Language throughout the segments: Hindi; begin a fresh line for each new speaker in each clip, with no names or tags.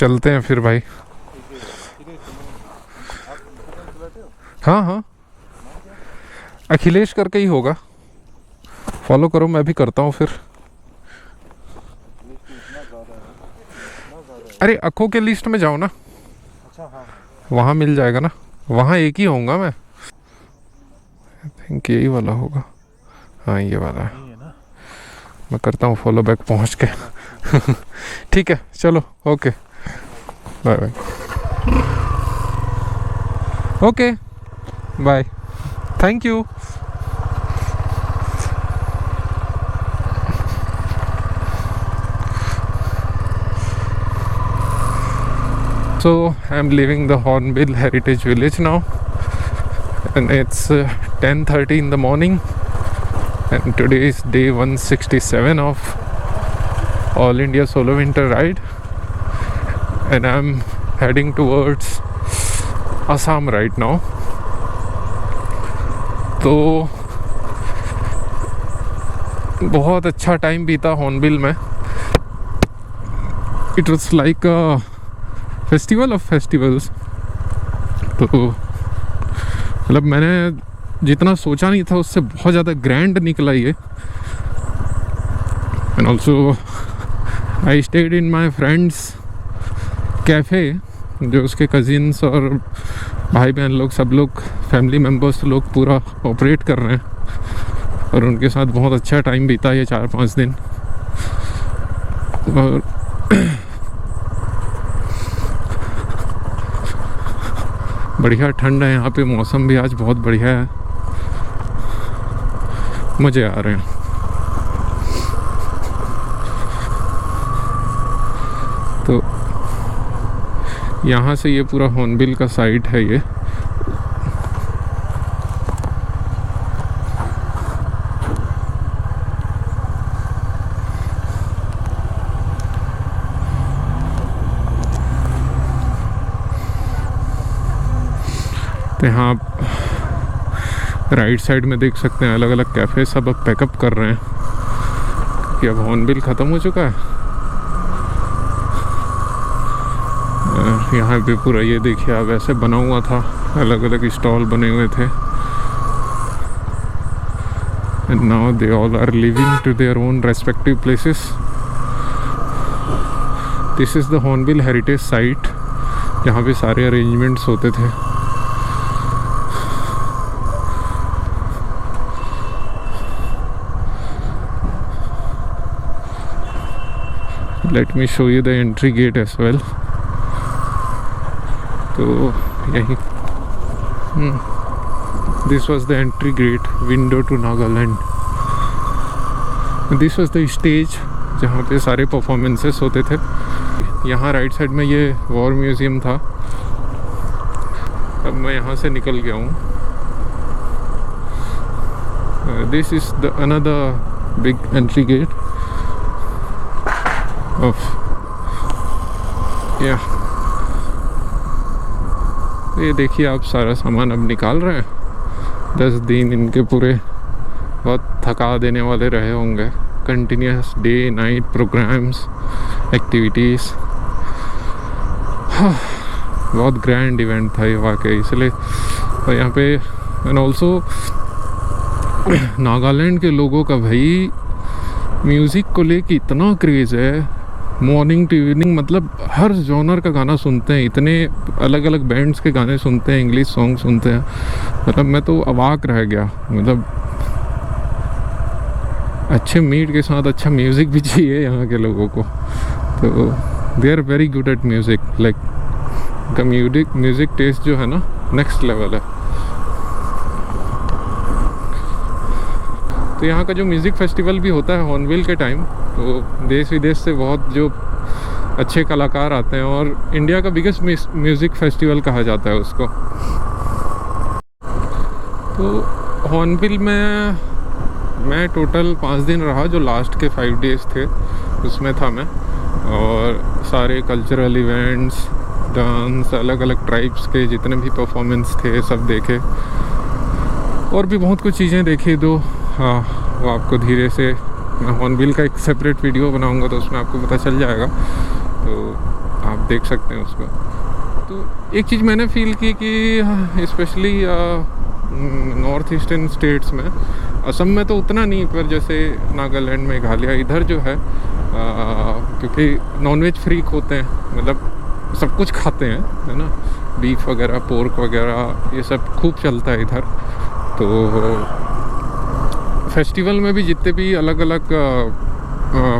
चलते हैं फिर भाई। हाँ हाँ, अखिलेश करके ही होगा, फॉलो करो, मैं भी करता हूँ फिर। अरे अखो के लिस्ट में जाओ ना।
अच्छा हाँ,
वहाँ मिल जाएगा ना, वहाँ एक ही होऊंगा मैं। आई थिंक यही वाला होगा। हाँ ये वाला है।
यही है ना।
मैं करता हूँ फॉलो बैक पहुँच के। ठीक है चलो, okay bye bye. Okay bye, thank you. So I'm leaving the Hornbill Heritage Village now, and it's 10:30 in the morning, and today is day 167 of All India Solo Winter Ride, and I'm heading towards Assam right now. तो बहुत अच्छा टाइम बीता हॉर्नबिल में। It was like a festival of festivals. तो मतलब मैंने जितना सोचा नहीं था उससे बहुत ज़्यादा ग्रैंड निकला ये। And also I stayed in my friends cafe, जो उसके कज़िन्स और भाई बहन लोग, सब लोग फैमिली मेम्बर्स लोग पूरा ऑपरेट कर रहे हैं, और उनके साथ बहुत अच्छा टाइम बीता ये 4-5 दिन। और बढ़िया ठंड है यहाँ पे, मौसम भी आज बहुत बढ़िया है, मज़े आ रहे हैं। तो यहाँ से ये पूरा हॉर्नबिल का साइड है ये। तो यहाँ आप राइट साइड में देख सकते हैं अलग अलग कैफ़े सब अब पैकअप कर रहे हैं, क्योंकि अब हॉर्नबिल ख़त्म हो चुका है। यहाँ पे पूरा ये देखिए अब ऐसे बना हुआ था, अलग अलग स्टॉल बने हुए थे, and now they all are living to their own respective places. This is the hornbill heritage site, जहाँ पे सारे अरेंजमेंट्स होते थे। Let me show you the entry gate as well. तो यही this was the entry gate, window to Nagaland. This was the stage जहाँ पे सारे परफॉर्मेंसेस होते थे। यहाँ राइट साइड में ये वॉर म्यूज़ियम था। अब मैं यहाँ से निकल गया हूँ। This is the another big entry gate of yeah। ये देखिए आप सारा सामान अब निकाल रहे हैं। 10 दिन इनके पूरे बहुत थका देने वाले रहे होंगे, continuous day night programmes activities. हाँ, बहुत ग्रैंड इवेंट था ये वाकई। इसलिए और यहाँ पे एंड ऑल्सो नागालैंड के लोगों का भाई म्यूज़िक को लेके इतना क्रेज़ है, मॉर्निंग टू इवनिंग मतलब हर जॉनर का गाना सुनते हैं, इतने अलग अलग बैंड्स के गाने सुनते हैं, इंग्लिश सॉन्ग सुनते हैं। मतलब मैं तो अवाक रह गया। मतलब अच्छे मीट के साथ अच्छा म्यूज़िक भी चाहिए यहाँ के लोगों को। तो they are very good at music, like का म्यूज़िक टेस्ट जो है ना नेक्स्ट लेवल है। तो यहाँ का जो म्यूज़िक फेस्टिवल भी होता है हॉर्नबिल के टाइम, तो देश विदेश से बहुत जो अच्छे कलाकार आते हैं, और इंडिया का बिगेस्ट म्यूज़िक फेस्टिवल कहा जाता है उसको। तो हॉर्नबिल में मैं टोटल 5 दिन रहा, जो लास्ट के 5 डेज़ थे उसमें था मैं, और सारे कल्चरल इवेंट्स, डांस, अलग अलग ट्राइब्स के जितने भी परफॉर्मेंस थे सब देखे, और भी बहुत कुछ चीज़ें देखी। तो हाँ, वो आपको धीरे से, मैं हॉर्नबिल का एक सेपरेट वीडियो बनाऊंगा तो उसमें आपको पता चल जाएगा। तो आप देख सकते हैं उसको। तो एक चीज़ मैंने फील की कि स्पेशली नॉर्थ ईस्टर्न स्टेट्स में, असम में तो उतना नहीं, पर जैसे नागालैंड, मेघालय, इधर जो है क्योंकि नॉनवेज फ्रीक होते हैं, मतलब सब कुछ खाते हैं, है ना, बीफ वगैरह, पोर्क वगैरह, ये सब खूब चलता है इधर। तो फेस्टिवल में भी जितने भी अलग अलग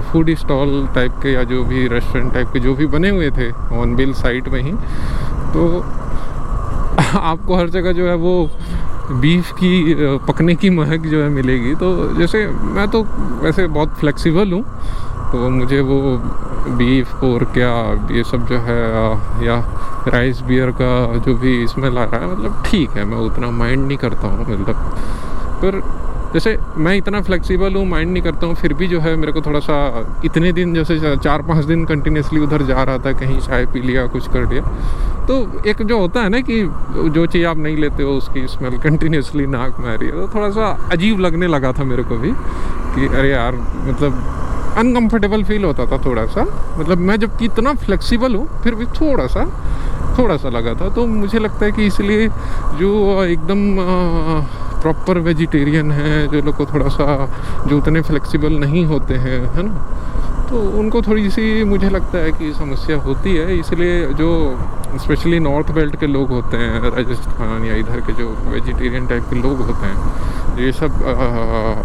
फूड स्टॉल टाइप के या जो भी रेस्टोरेंट टाइप के जो भी बने हुए थे हॉर्नबिल साइड में ही, तो आपको हर जगह जो है वो बीफ की पकने की महक जो है मिलेगी। तो जैसे मैं तो वैसे बहुत फ्लेक्सिबल हूँ, तो मुझे वो बीफ पोर्क या ये सब जो है या राइस बियर का जो भी स्मेल आ रहा है, मतलब ठीक है, मैं उतना माइंड नहीं करता हूँ। मतलब पर जैसे मैं इतना फ्लेक्सिबल हूँ, माइंड नहीं करता हूँ, फिर भी जो है मेरे को थोड़ा सा, इतने दिन जैसे 4-5 दिन कंटिन्यूसली उधर जा रहा था, कहीं चाय पी लिया, कुछ कर लिया, तो एक जो होता है ना कि जो चीज़ आप नहीं लेते हो उसकी स्मेल कंटिन्यूसली नाक में आ रही है, तो थोड़ा सा अजीब लगने लगा था मेरे को भी कि अरे यार, मतलब अनकंफर्टेबल फील होता था थोड़ा सा। मतलब मैं जबकि इतना फ्लेक्सिबल हूँ फिर भी थोड़ा सा लगा था। तो मुझे लगता है कि इसलिए जो एकदम प्रॉपर वेजिटेरियन है, जो लोग को थोड़ा सा जो उतने फ्लेक्सिबल नहीं होते हैं, है ना, तो उनको थोड़ी सी मुझे लगता है कि समस्या होती है। इसलिए जो स्पेशली नॉर्थ बेल्ट के लोग होते हैं, राजस्थान या इधर के जो वेजिटेरियन टाइप के लोग होते हैं, ये सब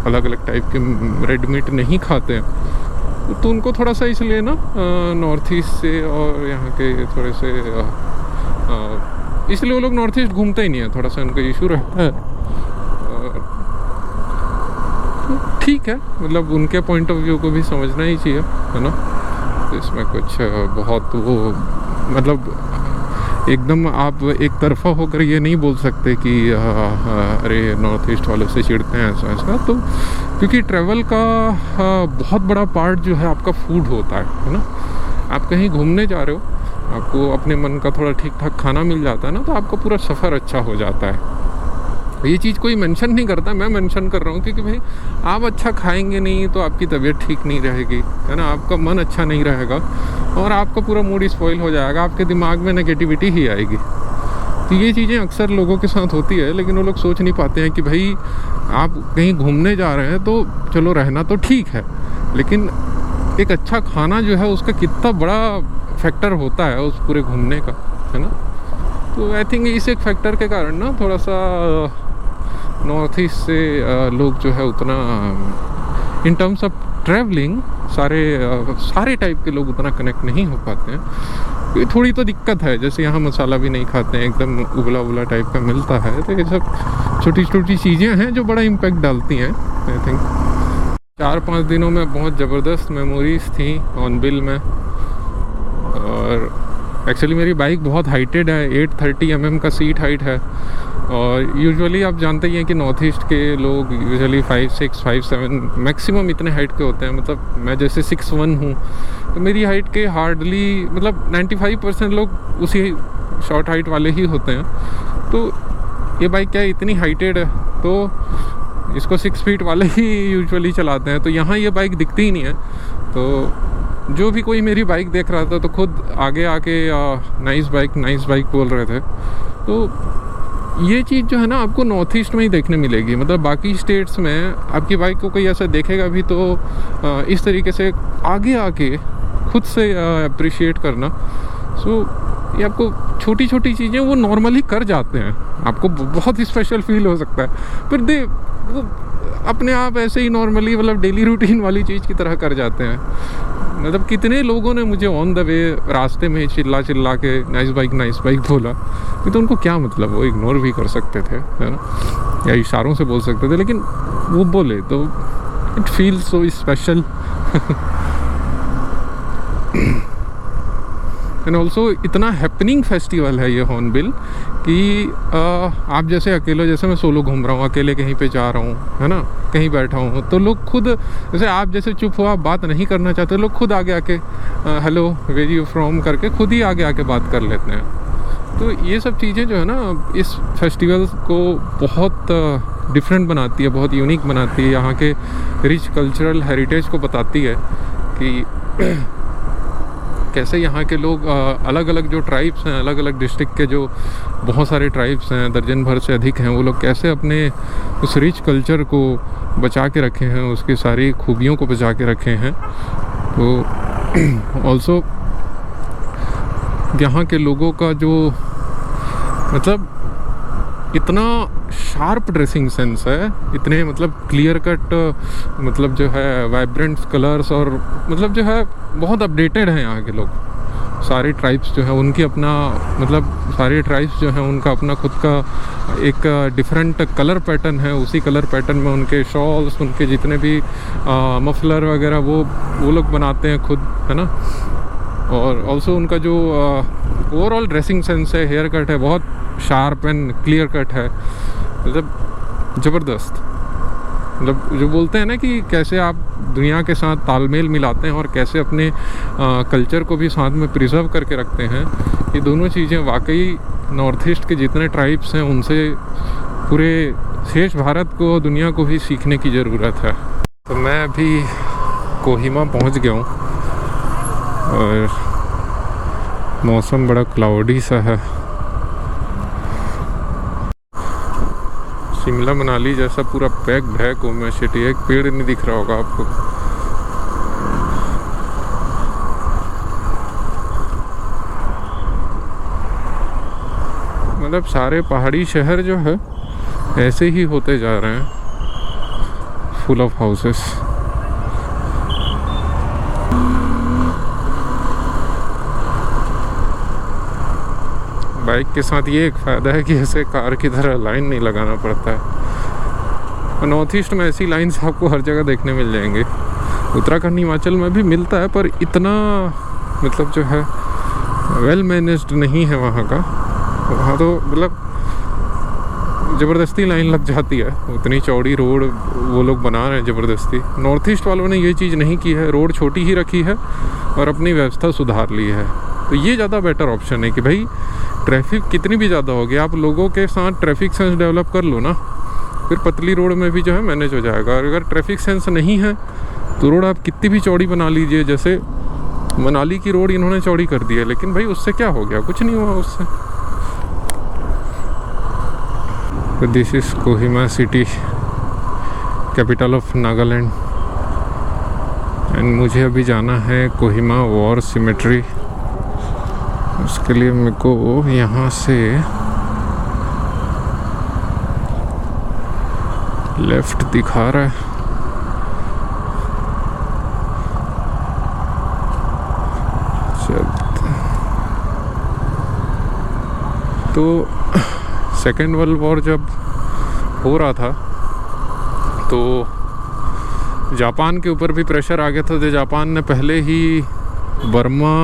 अलग अलग टाइप के रेड मीट नहीं खाते हैं, तो उनको थोड़ा सा इसलिए ना नॉर्थ ईस्ट से और यहाँ के थोड़े से इसलिए वो लोग नॉर्थ ईस्ट घूमते ही नहीं है, थोड़ा सा उनका इशू रहता है। ठीक है, मतलब उनके पॉइंट ऑफ व्यू को भी समझना ही चाहिए, है ना। तो इसमें कुछ बहुत वो, मतलब एकदम आप एक तरफा होकर ये नहीं बोल सकते कि अरे नॉर्थ ईस्ट वालों से चिढ़ते हैं ऐसा। तो क्योंकि ट्रैवल का बहुत बड़ा पार्ट जो है आपका फूड होता है ना। आप कहीं घूमने जा रहे हो, आपको अपने मन का थोड़ा ठीक ठाक खाना मिल जाता है ना, तो आपका पूरा सफ़र अच्छा हो जाता है। ये चीज़ कोई मेंशन नहीं करता, मैं मेंशन कर रहा हूँ, क्योंकि भाई आप अच्छा खाएंगे नहीं तो आपकी तबीयत ठीक नहीं रहेगी, है ना, आपका मन अच्छा नहीं रहेगा और आपका पूरा मूड स्पॉइल हो जाएगा, आपके दिमाग में नेगेटिविटी ही आएगी। तो ये चीज़ें अक्सर लोगों के साथ होती है, लेकिन वो लोग सोच नहीं पाते हैं कि भाई आप कहीं घूमने जा रहे हैं तो चलो रहना तो ठीक है, लेकिन एक अच्छा खाना जो है उसका कितना बड़ा फैक्टर होता है उस पूरे घूमने का, है ना। तो आई थिंक इस एक फैक्टर के कारण ना थोड़ा सा नॉर्थ ईस्ट से लोग जो है उतना इन टर्म्स ऑफ ट्रैवलिंग सारे टाइप के लोग उतना कनेक्ट नहीं हो पाते हैं। ये थोड़ी तो दिक्कत है, जैसे यहाँ मसाला भी नहीं खाते हैं, एकदम उबला टाइप का मिलता है। तो ये सब छोटी छोटी चीज़ें हैं जो बड़ा इम्पैक्ट डालती हैं। आई थिंक 4-5 दिनों में बहुत ज़बरदस्त मेमोरीज थी हॉर्नबिल में। और एक्चुअली मेरी बाइक बहुत हाइटेड है, 830 mm का सीट हाइट है, और यूजुअली आप जानते ही हैं कि नॉर्थ ईस्ट के लोग यूजुअली 5'6", 5'7" मैक्सिमम इतने हाइट के होते हैं। मतलब मैं जैसे 6'1" हूँ, तो मेरी हाइट के हार्डली मतलब 95% लोग उसी शॉर्ट हाइट वाले ही होते हैं। तो ये बाइक क्या है, इतनी हाइटेड है, तो इसको 6 फीट वाले ही यूजुअली चलाते हैं। तो यहाँ ये बाइक दिखती ही नहीं है। तो जो भी कोई मेरी बाइक देख रहा था तो खुद आगे आके नाइस बाइक बोल रहे थे। तो ये चीज़ जो है ना आपको नॉर्थ ईस्ट में ही देखने मिलेगी। मतलब बाकी स्टेट्स में आपकी बाइक को कोई ऐसा देखेगा भी तो इस तरीके से आगे आके खुद से अप्रिशिएट करना। सो ये आपको छोटी छोटी चीज़ें वो नॉर्मली कर जाते हैं, आपको बहुत स्पेशल फील हो सकता है, पर वो अपने आप ऐसे ही नॉर्मली मतलब डेली रूटीन वाली चीज़ की तरह कर जाते हैं। मतलब कितने लोगों ने मुझे ऑन द वे रास्ते में चिल्ला के नाइस बाइक बोला, तो उनको क्या मतलब, वो इग्नोर भी कर सकते थे, है ना, या इशारों से बोल सकते थे, लेकिन वो बोले तो it feel so special. And also इतना हैपनिंग फेस्टिवल है ये हॉर्नबिल कि आप जैसे अकेले, जैसे मैं सोलो घूम रहा हूँ, अकेले कहीं पे जा रहा हूँ, है ना, कहीं बैठा हूँ, तो लोग खुद, जैसे आप जैसे चुप हो, आप बात नहीं करना चाहते, लोग खुद आगे आके हेलो वेयर यू फ्रॉम करके खुद ही आगे आके बात कर लेते हैं। तो ये सब चीज़ें जो है ना इस फेस्टिवल को बहुत डिफरेंट बनाती है, बहुत यूनिक बनाती है, यहाँ के रिच कल्चरल हेरिटेज को बताती है कि कैसे यहाँ के लोग अलग अलग जो ट्राइब्स हैं, अलग अलग डिस्ट्रिक्ट के जो बहुत सारे ट्राइब्स हैं, दर्जन भर से अधिक हैं, वो लोग कैसे अपने उस रिच कल्चर को बचा के रखे हैं, उसकी सारी खूबियों को बचा के रखे हैं। तो ऑल्सो यहाँ के लोगों का जो मतलब इतना शार्प ड्रेसिंग सेंस है, इतने मतलब क्लियर कट, मतलब जो है वाइब्रेंट कलर्स, और मतलब जो है बहुत अपडेटेड हैं यहाँ के लोग। सारे ट्राइब्स जो है उनकी अपना मतलब सारे ट्राइब्स जो हैं उनका अपना खुद का एक डिफरेंट कलर पैटर्न है। उसी कलर पैटर्न में उनके शॉल्स, उनके जितने भी मफलर वगैरह वो लोग बनाते हैं खुद, है ना। और ऑल्सो उनका जो ओवरऑल ड्रेसिंग सेंस है, हेयर कट है, बहुत शार्प एंड क्लियर कट है, मतलब ज़बरदस्त। मतलब जो बोलते हैं ना कि कैसे आप दुनिया के साथ तालमेल मिलाते हैं और कैसे अपने कल्चर को भी साथ में प्रिजर्व करके रखते हैं, ये दोनों चीज़ें वाकई नॉर्थ ईस्ट के जितने ट्राइब्स हैं उनसे पूरे शेष भारत को, दुनिया को भी सीखने की ज़रूरत है। तो मैं अभी कोहिमा पहुंच गया हूँ और मौसम बड़ा क्लाउडी सा है। शिमला मनाली जैसा पूरा पैक्ड है कोहिमा सिटी, एक पेड़ नहीं दिख रहा होगा आपको। मतलब सारे पहाड़ी शहर जो है ऐसे ही होते जा रहे हैं, फुल ऑफ हाउसेस। बाइक के साथ ये एक फ़ायदा है कि ऐसे कार की तरह लाइन नहीं लगाना पड़ता है। और नॉर्थ ईस्ट में ऐसी लाइंस आपको हर जगह देखने मिल जाएंगे। उत्तराखंड, हिमाचल में भी मिलता है, पर इतना मतलब जो है वेल मैनेज्ड नहीं है वहाँ का। वहाँ तो मतलब ज़बरदस्ती लाइन लग जाती है, उतनी चौड़ी रोड वो लोग बना रहे हैं ज़बरदस्ती। नॉर्थ ईस्ट वालों ने ये चीज़ नहीं की है, रोड छोटी ही रखी है और अपनी व्यवस्था सुधार ली है। तो ये ज़्यादा बेटर ऑप्शन है कि भाई ट्रैफिक कितनी भी ज़्यादा होगी, आप लोगों के साथ ट्रैफिक सेंस डेवलप कर लो ना, फिर पतली रोड में भी जो है मैनेज हो जाएगा। और अगर ट्रैफिक सेंस नहीं है तो रोड आप कितनी भी चौड़ी बना लीजिए, जैसे मनाली की रोड इन्होंने चौड़ी कर दी है, लेकिन भाई उससे क्या हो गया, कुछ नहीं हुआ उससे। तो this is Kohima city, capital of Nagaland, and मुझे अभी जाना है कोहिमा वॉर सिमेट्री। उसके लिए मेरे को यहाँ से लेफ्ट दिखा रहा है, तो सेकेंड वर्ल्ड वॉर जब हो रहा था तो जापान के ऊपर भी प्रेशर आ गया था। तो जापान ने पहले ही बर्मा,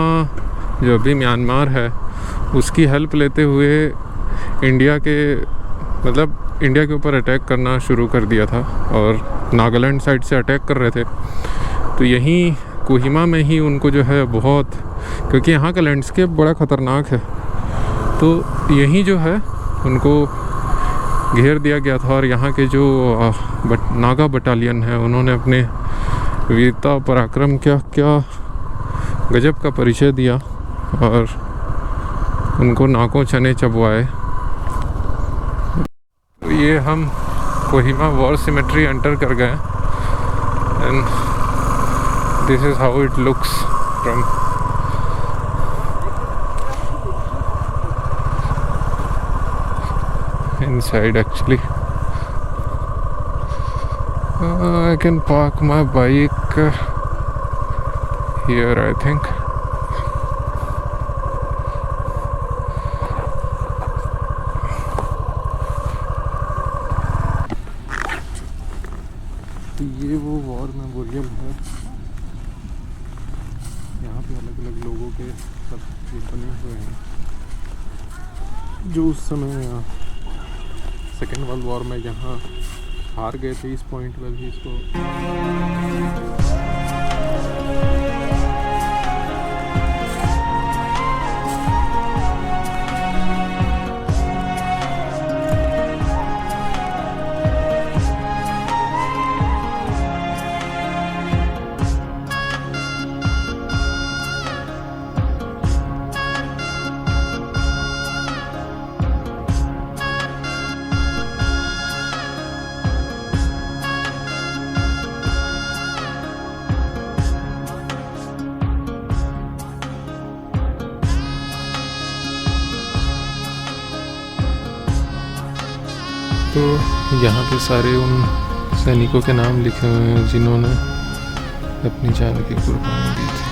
जो अभी म्यांमार है, उसकी हेल्प लेते हुए इंडिया के ऊपर अटैक करना शुरू कर दिया था और नागालैंड साइड से अटैक कर रहे थे। तो यहीं कोहिमा में ही उनको जो है बहुत, क्योंकि यहाँ का लैंडस्केप बड़ा ख़तरनाक है, तो यहीं जो है उनको घेर दिया गया था। और यहाँ के जो नागा बटालियन है, उन्होंने अपने वीरता, पराक्रम, क्या गजब का परिचय दिया और उनको नाकों चने चबवाए। तो ये हम कोहिमा वॉर सिमेट्री एंटर कर गए and this is how it looks from inside actually. I can park my bike here, I think. ये वो वॉर मेमोरियल है, यहाँ पे अलग अलग लोगों के सब बने हुए हैं जो उस समय सेकेंड वर्ल्ड वॉर में यहाँ हार गए थे। इस पॉइंट पर भी इसको तो यहाँ पे सारे उन सैनिकों के नाम लिखे हुए हैं जिन्होंने अपनी जान की कुर्बानी दी थी।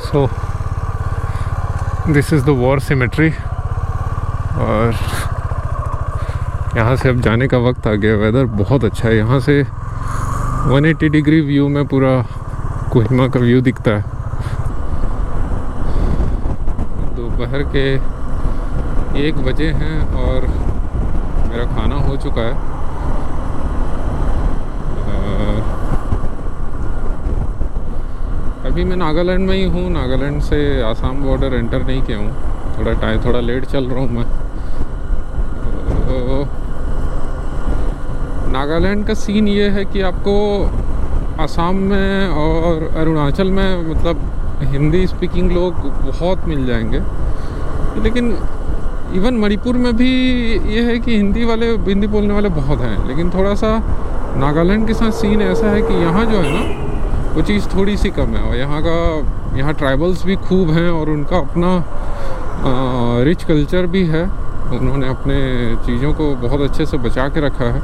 So this is the war symmetry और यहाँ से अब जाने का वक्त आ गया। वेदर बहुत अच्छा है, यहाँ से 180 डिग्री व्यू में पूरा कोहिमा का व्यू दिखता है। दोपहर के 1 बजे हैं और मेरा खाना हो चुका है। अभी मैं नागालैंड में ही हूँ, नागालैंड से आसाम बॉर्डर एंटर नहीं किया हूँ। थोड़ा लेट चल रहा हूँ मैं। तो नागालैंड का सीन ये है कि आपको आसाम में और अरुणाचल में मतलब हिंदी स्पीकिंग लोग बहुत मिल जाएंगे, लेकिन इवन मणिपुर में भी ये है कि हिंदी बोलने वाले बहुत हैं। लेकिन थोड़ा सा नागालैंड के साथ सीन ऐसा है कि यहाँ जो है ना वो चीज़ थोड़ी सी कम है। और यहाँ ट्राइबल्स भी खूब हैं और उनका अपना रिच कल्चर भी है। उन्होंने अपने चीज़ों को बहुत अच्छे से बचा के रखा है।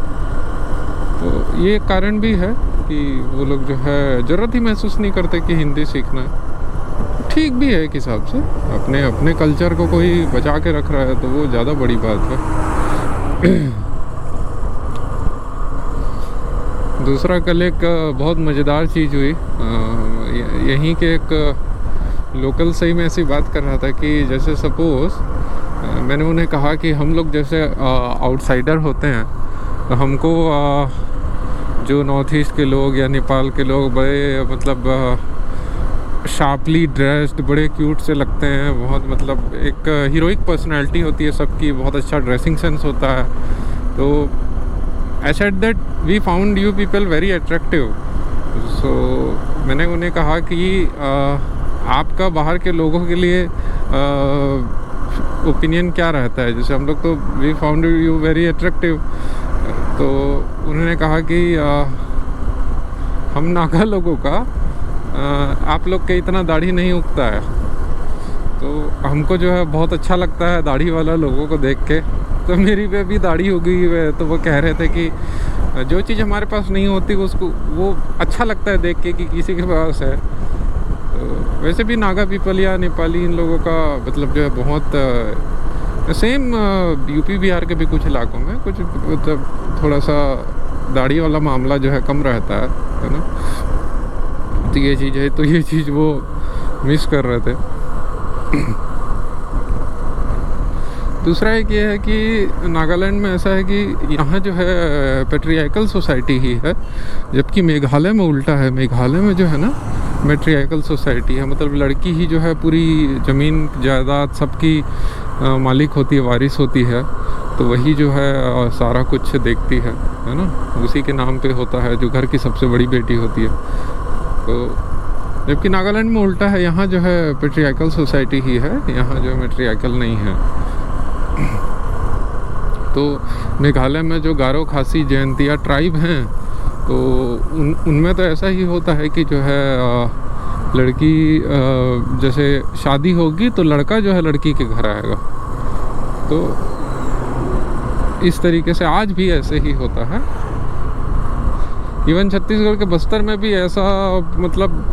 तो ये कारण भी है कि वो लोग जो है ज़रूरत ही महसूस नहीं करते कि हिंदी सीखना है। ठीक भी है एक हिसाब से, अपने कल्चर को कोई बचा के रख रहा है तो वो ज़्यादा बड़ी बात है। दूसरा कल एक बहुत मज़ेदार चीज़ हुई। यहीं के एक लोकल से ही मैं ऐसी बात कर रहा था कि जैसे सपोज़ मैंने उन्हें कहा कि हम लोग जैसे आउटसाइडर होते हैं तो हमको जो नॉर्थ ईस्ट के लोग या नेपाल के लोग बड़े मतलब शार्पली ड्रेस्ड, बड़े क्यूट से लगते हैं। बहुत मतलब एक हीरोइक पर्सनैलिटी होती है सबकी, बहुत अच्छा ड्रेसिंग सेंस होता है। तो I said that we found you people very attractive. So मैंने उन्हें कहा कि आपका बाहर के लोगों के लिए ओपिनियन क्या रहता है। जैसे हम लोग तो we found you very attractive। तो उन्होंने कहा कि हम नागा लोगों का आप लोग के इतना दाढ़ी नहीं उगता है, तो हमको जो है बहुत अच्छा लगता है दाढ़ी वाला लोगों को देख के। तो मेरी पे भी दाढ़ी हो गई है, तो वो कह रहे थे कि जो चीज़ हमारे पास नहीं होती उसको वो अच्छा लगता है देख के कि किसी के पास है। तो वैसे भी नागा पीपल या नेपाली इन लोगों का मतलब जो है बहुत सेम यूपी बिहार के भी कुछ इलाकों में कुछ मतलब थोड़ा सा दाढ़ी वाला मामला जो है कम रहता है ना। तो ये चीज़ है, तो ये चीज़ वो मिस कर रहे थे। दूसरा एक ये है कि नागालैंड में ऐसा है कि यहाँ जो है पेट्रियार्कल सोसाइटी ही है, जबकि मेघालय में उल्टा है। मेघालय में जो है ना मैट्रियार्कल सोसाइटी है, मतलब लड़की ही जो है पूरी ज़मीन जायदाद सबकी मालिक होती है, वारिस होती है। तो वही जो है सारा कुछ देखती है ना, उसी के नाम पे होता है, जो घर की सबसे बड़ी बेटी होती है। तो जबकि नागालैंड में उल्टा है, यहाँ जो है पेट्रियार्कल सोसाइटी ही है, यहाँ जो है मैट्रियार्कल नहीं है। तो मेघालय में जो गारो, खासी, जयंतिया ट्राइब हैं, तो उनमें तो ऐसा ही होता है कि जो है लड़की जैसे शादी होगी तो लड़का जो है लड़की के घर आएगा। तो इस तरीके से आज भी ऐसे ही होता है। इवन छत्तीसगढ़ के बस्तर में भी ऐसा मतलब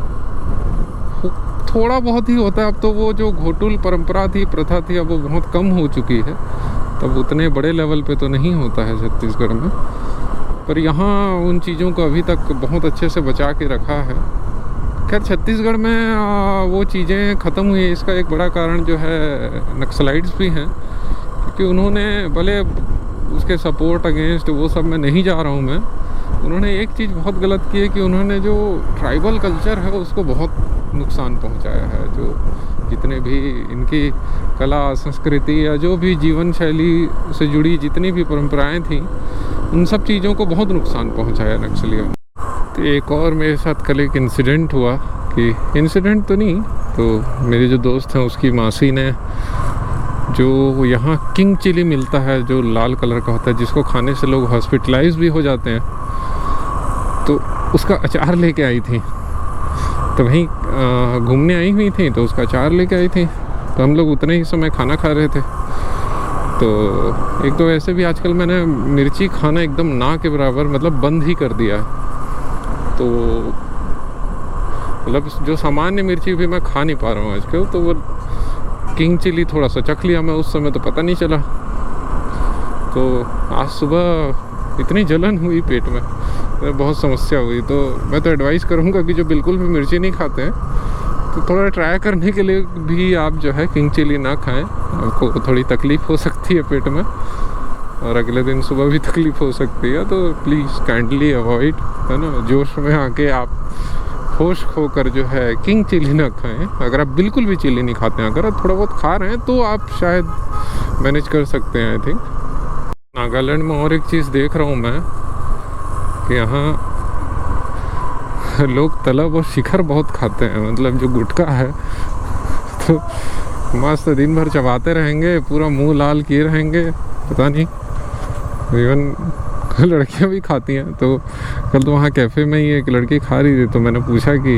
थोड़ा बहुत ही होता है। अब तो वो जो घोटुल परंपरा थी, प्रथा थी, अब वो बहुत कम हो चुकी है। तब उतने बड़े लेवल पे तो नहीं होता है छत्तीसगढ़ में, पर यहाँ उन चीज़ों को अभी तक बहुत अच्छे से बचा के रखा है। खैर छत्तीसगढ़ में वो चीज़ें ख़त्म हुई, इसका एक बड़ा कारण जो है नक्सलाइट्स भी हैं, क्योंकि उन्होंने भले उसके सपोर्ट अगेंस्ट वो सब में नहीं जा रहा हूँ मैं, उन्होंने एक चीज़ बहुत गलत की है कि उन्होंने जो ट्राइबल कल्चर है उसको बहुत नुकसान पहुँचाया है। जो जितने भी इनकी कला संस्कृति या जो भी जीवन शैली से जुड़ी जितनी भी परंपराएं थी, उन सब चीज़ों को बहुत नुकसान पहुँचाया नक्सलियों ने। तो एक और मेरे साथ कल एक इंसिडेंट हुआ, कि इंसिडेंट तो नहीं, तो मेरे जो दोस्त हैं उसकी मासी ने, जो यहाँ किंग चिली मिलता है जो लाल कलर का होता है, जिसको खाने से लोग हॉस्पिटलाइज भी हो जाते हैं, तो उसका अचार लेके आई थी। तो वहीं घूमने आई हुई थी, तो उसका अचार लेके आई थी। तो हम लोग उतने ही समय खाना खा रहे थे। तो एक तो वैसे भी आजकल मैंने मिर्ची खाना एकदम ना के बराबर मतलब बंद ही कर दिया है। तो मतलब जो सामान्य मिर्ची भी मैं खा नहीं पा रहा हूँ आजकल। तो वो किंग चिली थोड़ा सा चख लिया मैं, उस समय तो पता नहीं चला। तो आज सुबह इतनी जलन हुई पेट में, बहुत समस्या हुई। तो मैं तो एडवाइस करूँगा कि जो बिल्कुल भी मिर्ची नहीं खाते हैं, तो थोड़ा ट्राई करने के लिए भी आप जो है किंग चिली ना खाएं। आपको थोड़ी तकलीफ़ हो सकती है पेट में, और अगले दिन सुबह भी तकलीफ़ हो सकती है। तो प्लीज़ काइंडली अवॉइड, है ना, जोश में आके आप होश खोकर जो है किंग चिली ना खाएं। अगर आप बिल्कुल भी चिली नहीं खाते हैं, अगर आप थोड़ा बहुत खा रहे हैं तो आप शायद मैनेज कर सकते हैं। आई थिंक नागालैंड में और एक चीज़ देख रहा हूँ मैं कि यहाँ लोग तलब और शिखर बहुत खाते हैं, मतलब जो गुटखा है। तो मस्त दिन भर चबाते रहेंगे, पूरा मुंह लाल किए रहेंगे, पता नहीं। इवन लड़कियां भी खाती हैं। तो कल तो वहाँ कैफ़े में ही एक लड़की खा रही थी, तो मैंने पूछा कि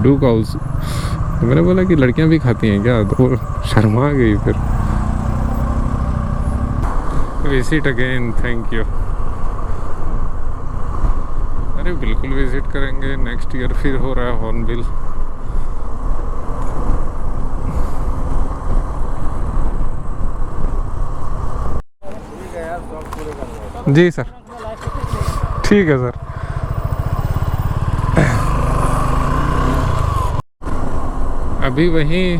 डू काउस, तो मैंने बोला कि लड़कियां भी खाती हैं क्या, तो शर्मा गई। फिर विजिट अगेन, थैंक यू। अरे बिल्कुल विजिट करेंगे, नेक्स्ट ईयर फिर हो रहा है हॉर्नबिल। जी सर, ठीक है सर। अभी वहीं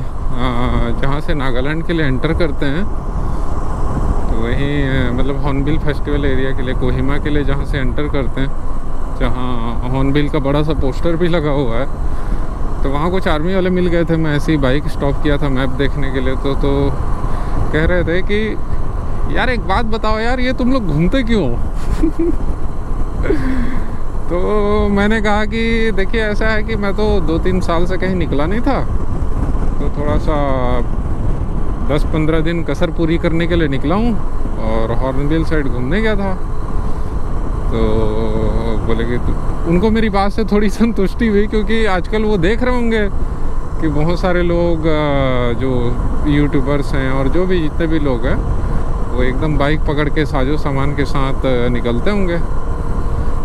जहाँ से नागालैंड के लिए एंटर करते हैं, तो वहीं मतलब हॉर्नबिल फेस्टिवल एरिया के लिए, कोहिमा के लिए जहाँ से एंटर करते हैं, जहाँ हॉर्नबिल का बड़ा सा पोस्टर भी लगा हुआ है, तो वहाँ कुछ आर्मी वाले मिल गए थे। मैं ऐसे ही बाइक स्टॉप किया था मैप देखने के लिए। तो कह रहे थे कि यार एक बात बताओ यार, ये तुम लोग घूमते क्यों? तो मैंने कहा कि देखिए ऐसा है कि मैं तो 2-3 साल से कहीं निकला नहीं था, तो थोड़ा सा 10-15 दिन कसर पूरी करने के लिए निकला हूँ और हॉर्नबिल साइड घूमने गया था। तो बोले कि उनको मेरी बात से थोड़ी संतुष्टि हुई, क्योंकि आजकल वो देख रहे होंगे कि बहुत सारे लोग जो यूट्यूबर्स हैं और जो भी जितने भी लोग हैं, वो एकदम बाइक पकड़ के साजो सामान के साथ निकलते होंगे।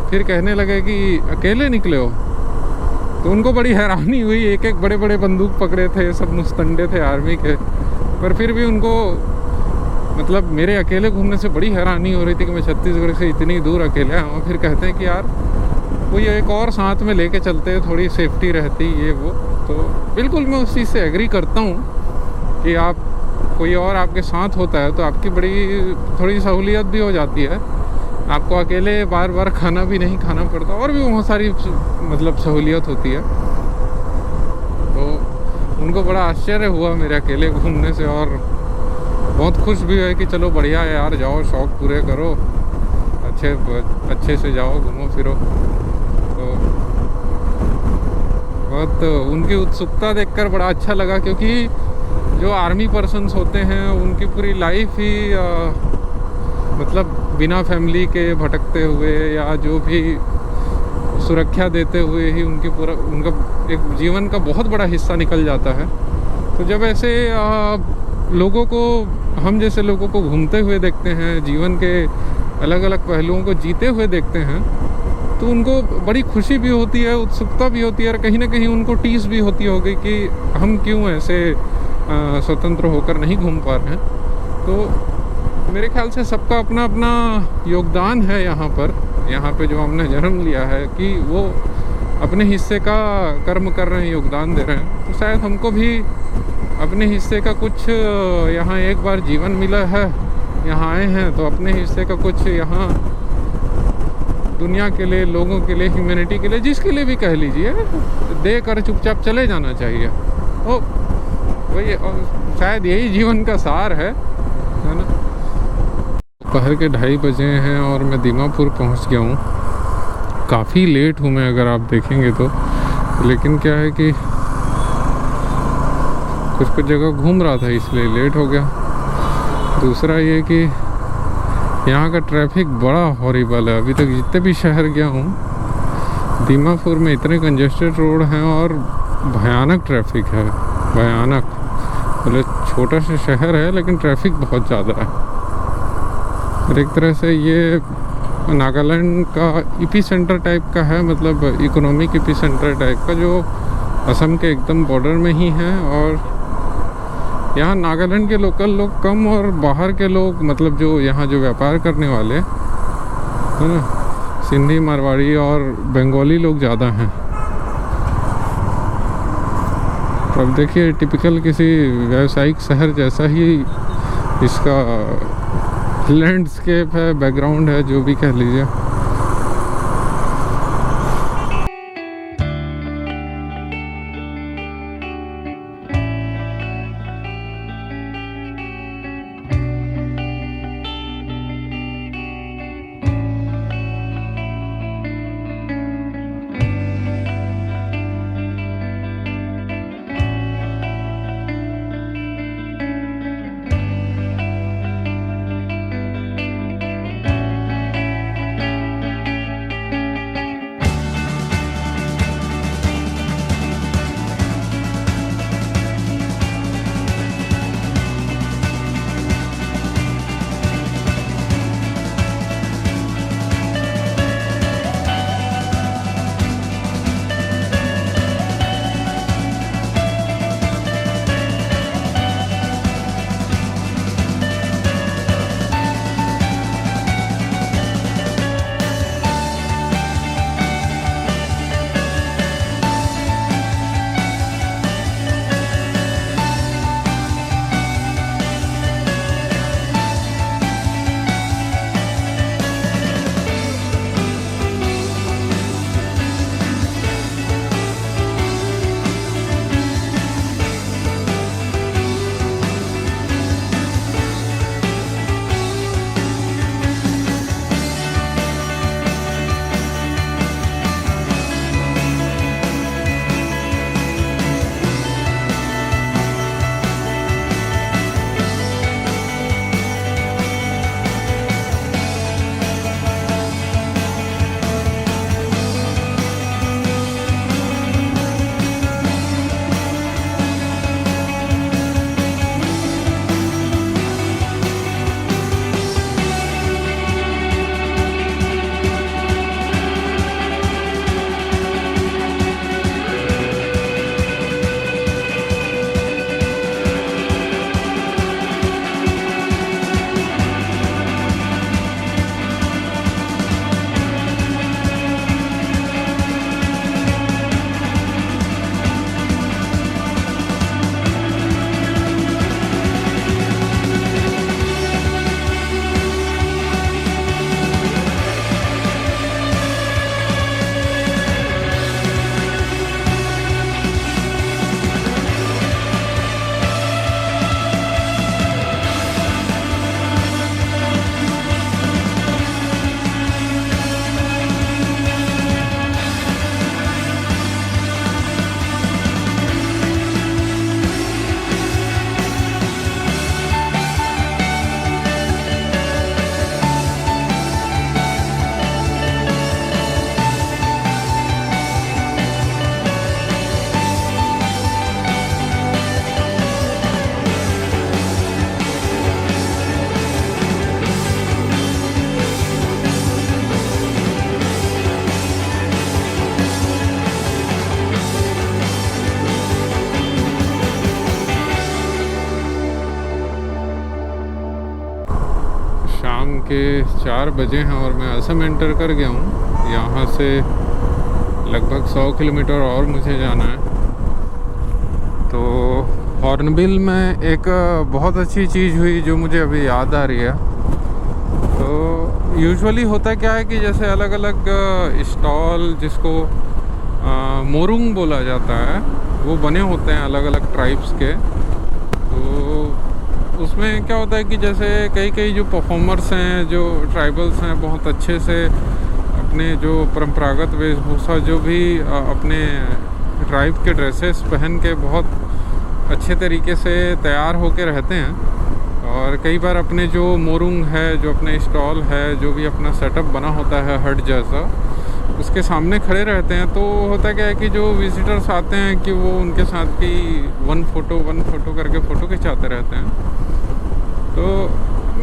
फिर कहने लगे कि अकेले निकले हो, तो उनको बड़ी हैरानी हुई। एक एक बड़े बड़े बंदूक पकड़े थे, सब मुस्तंडे थे आर्मी के, पर फिर भी उनको मतलब मेरे अकेले घूमने से बड़ी हैरानी हो रही थी कि मैं छत्तीसगढ़ से इतनी दूर अकेले आया हूँ। फिर कहते हैं कि यार कोई एक और साथ में लेके चलते हैं, थोड़ी सेफ्टी रहती ये वो। तो बिल्कुल मैं उस चीज़ से एग्री करता हूँ कि आप कोई और आपके साथ होता है तो आपकी बड़ी थोड़ी सहूलियत भी हो जाती है। आपको अकेले बार बार खाना भी नहीं खाना पड़ता, और भी बहुत सारी मतलब सहूलियत होती है। तो उनको बड़ा आश्चर्य हुआ मेरे अकेले घूमने से, और बहुत खुश भी है कि चलो बढ़िया है यार, जाओ शौक़ पूरे करो, अच्छे से जाओ, घूमो फिरो। तो बहुत उनकी उत्सुकता देखकर बड़ा अच्छा लगा, क्योंकि जो आर्मी पर्सन्स होते हैं उनकी पूरी लाइफ ही मतलब बिना फैमिली के भटकते हुए या जो भी सुरक्षा देते हुए ही उनका एक जीवन का बहुत बड़ा हिस्सा निकल जाता है। तो जब ऐसे लोगों को, हम जैसे लोगों को घूमते हुए देखते हैं, जीवन के अलग अलग पहलुओं को जीते हुए देखते हैं, तो उनको बड़ी खुशी भी होती है, उत्सुकता भी होती है, और कहीं ना कहीं उनको टीस भी होती होगी कि हम क्यों ऐसे स्वतंत्र होकर नहीं घूम पा रहे हैं। तो मेरे ख्याल से सबका अपना अपना योगदान है यहाँ पे जो हमने जन्म लिया है, कि वो अपने हिस्से का कर्म कर रहे हैं, योगदान दे रहे हैं। तो शायद हमको भी अपने हिस्से का कुछ, यहाँ एक बार जीवन मिला है, यहाँ आए हैं, तो अपने हिस्से का कुछ यहाँ दुनिया के लिए, लोगों के लिए, ह्यूमैनिटी के लिए, जिसके लिए भी कह लीजिए, दे कर चुपचाप चले जाना चाहिए। ओ वही, शायद यही जीवन का सार है ना। दोपहर के 2:30 बजे हैं और मैं दीमापुर पहुंच गया हूँ। काफ़ी लेट हूँ मैं, अगर आप देखेंगे तो, लेकिन क्या है कि कुछ जगह घूम रहा था इसलिए लेट हो गया। दूसरा ये कि यहाँ का ट्रैफिक बड़ा हॉरिबल है। अभी तक जितने भी शहर गया हूँ, दीमापुर में इतने कंजेस्टेड रोड हैं और भयानक ट्रैफिक है, भयानक। मतलब छोटा सा शहर है लेकिन ट्रैफिक बहुत ज़्यादा है। और एक तरह से ये नागालैंड का ईपी सेंटर टाइप का है, मतलब इकोनॉमिक ईपी सेंटर टाइप का, जो असम के एकदम बॉर्डर में ही है। और यहाँ नागालैंड के लोकल लोग कम और बाहर के लोग, मतलब जो यहाँ जो व्यापार करने वाले है ना, सिंधी, मारवाड़ी और बंगाली लोग ज़्यादा हैं। तो अब देखिए, टिपिकल किसी व्यावसायिक शहर जैसा ही इसका लैंडस्केप है, बैकग्राउंड है, जो भी कह लीजिए। के 4 बजे हैं और मैं असम एंटर कर गया हूँ। यहाँ से लगभग 100 किलोमीटर और मुझे जाना है। तो हॉर्नबिल में एक बहुत अच्छी चीज़ हुई जो मुझे अभी याद आ रही है। तो यूजुअली होता क्या है कि जैसे अलग अलग स्टॉल, जिसको मोरुंग बोला जाता है, वो बने होते हैं अलग अलग ट्राइब्स के। तो उसमें क्या होता है कि जैसे कई कई जो परफॉर्मर्स हैं, जो ट्राइबल्स हैं, बहुत अच्छे से अपने जो परंपरागत वेशभूषा, जो भी अपने ट्राइब के ड्रेसेस पहन के बहुत अच्छे तरीके से तैयार होके रहते हैं। और कई बार अपने जो मोरुंग है, जो अपने स्टॉल है, जो भी अपना सेटअप बना होता है हट जैसा, उसके सामने खड़े रहते हैं। तो होता क्या है कि जो विजिटर्स आते हैं कि वो उनके साथ की वन फोटो करके फ़ोटो खिंचाते रहते हैं। तो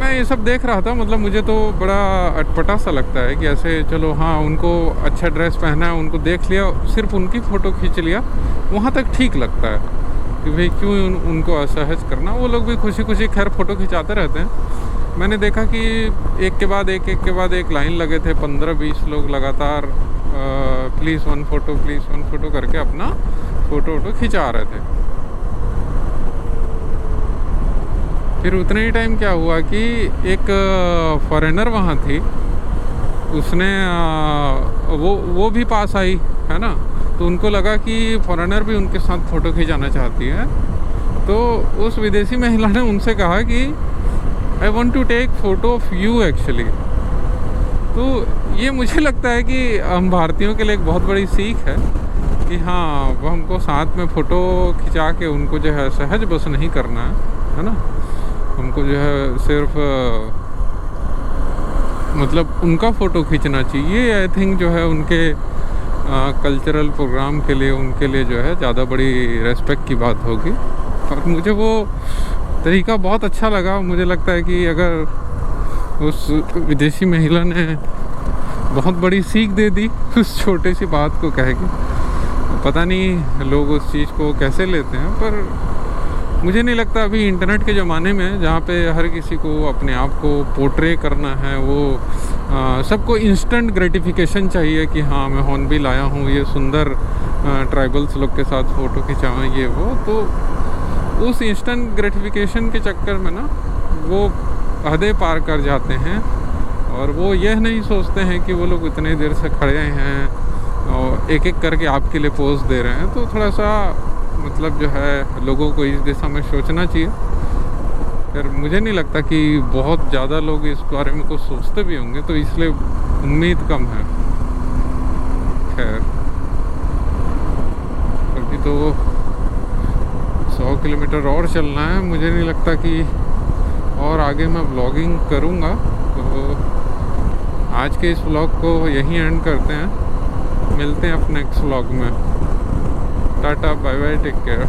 मैं ये सब देख रहा था, मतलब मुझे तो बड़ा अटपटा सा लगता है कि ऐसे चलो हाँ, उनको अच्छा ड्रेस पहना है, उनको देख लिया, सिर्फ उनकी फ़ोटो खींच लिया, वहाँ तक ठीक लगता है कि भाई क्यों उनको असहज करना। वो लोग भी खुशी खुशी खैर फ़ोटो खिंचाते रहते हैं। मैंने देखा कि एक के बाद एक लाइन लगे थे, 15-20 लोग लगातार प्लीज़ वन फ़ोटो करके अपना फ़ोटो खिंचा रहे थे। फिर उतने ही टाइम क्या हुआ कि एक फॉरेनर वहाँ थी, उसने वो भी पास आई, है ना। तो उनको लगा कि फॉरेनर भी उनके साथ फ़ोटो खिंचाना चाहती है। तो उस विदेशी महिला ने उनसे कहा कि I want to take photo of you actually. तो ये मुझे लगता है कि हम भारतीयों के लिए एक बहुत बड़ी सीख है कि हाँ, वो हमको साथ में फ़ोटो खिंचा के उनको जो है सहज बस नहीं करना है ना। हमको जो है सिर्फ मतलब उनका फ़ोटो खींचना चाहिए। आई थिंक जो है उनके कल्चरल प्रोग्राम के लिए, उनके लिए जो है ज़्यादा बड़ी रेस्पेक्ट की बात होगी। और मुझे वो तरीका बहुत अच्छा लगा। मुझे लगता है कि अगर उस विदेशी महिला ने बहुत बड़ी सीख दे दी उस छोटी सी बात को कह के, पता नहीं लोग उस चीज़ को कैसे लेते हैं। पर मुझे नहीं लगता अभी इंटरनेट के ज़माने में, जहाँ पे हर किसी को अपने आप को पोर्ट्रे करना है, वो सबको इंस्टेंट ग्रेटिफिकेशन चाहिए कि हाँ, मैं हॉर्नबिल आया हूँ, ये सुंदर ट्राइबल्स लोग के साथ फ़ोटो खिंचाऊँ, ये वो। तो उस इंस्टेंट ग्रेटिफिकेशन के चक्कर में ना वो हदें पार कर जाते हैं। और वो यह नहीं सोचते हैं कि वो लोग इतने देर से खड़े हैं और एक एक करके आपके लिए पोज दे रहे हैं। तो थोड़ा सा मतलब जो है लोगों को इस दिशा में सोचना चाहिए। फिर मुझे नहीं लगता कि बहुत ज़्यादा लोग इस बारे में कुछ सोचते भी होंगे, तो इसलिए उम्मीद कम है। खैर, अभी तो 100 किलोमीटर और चलना है। मुझे नहीं लगता कि और आगे मैं व्लॉगिंग करूँगा। तो आज के इस व्लॉग को यहीं एंड करते हैं। मिलते हैं अपने नेक्स्ट व्लॉग में। Tata, bye bye, take care.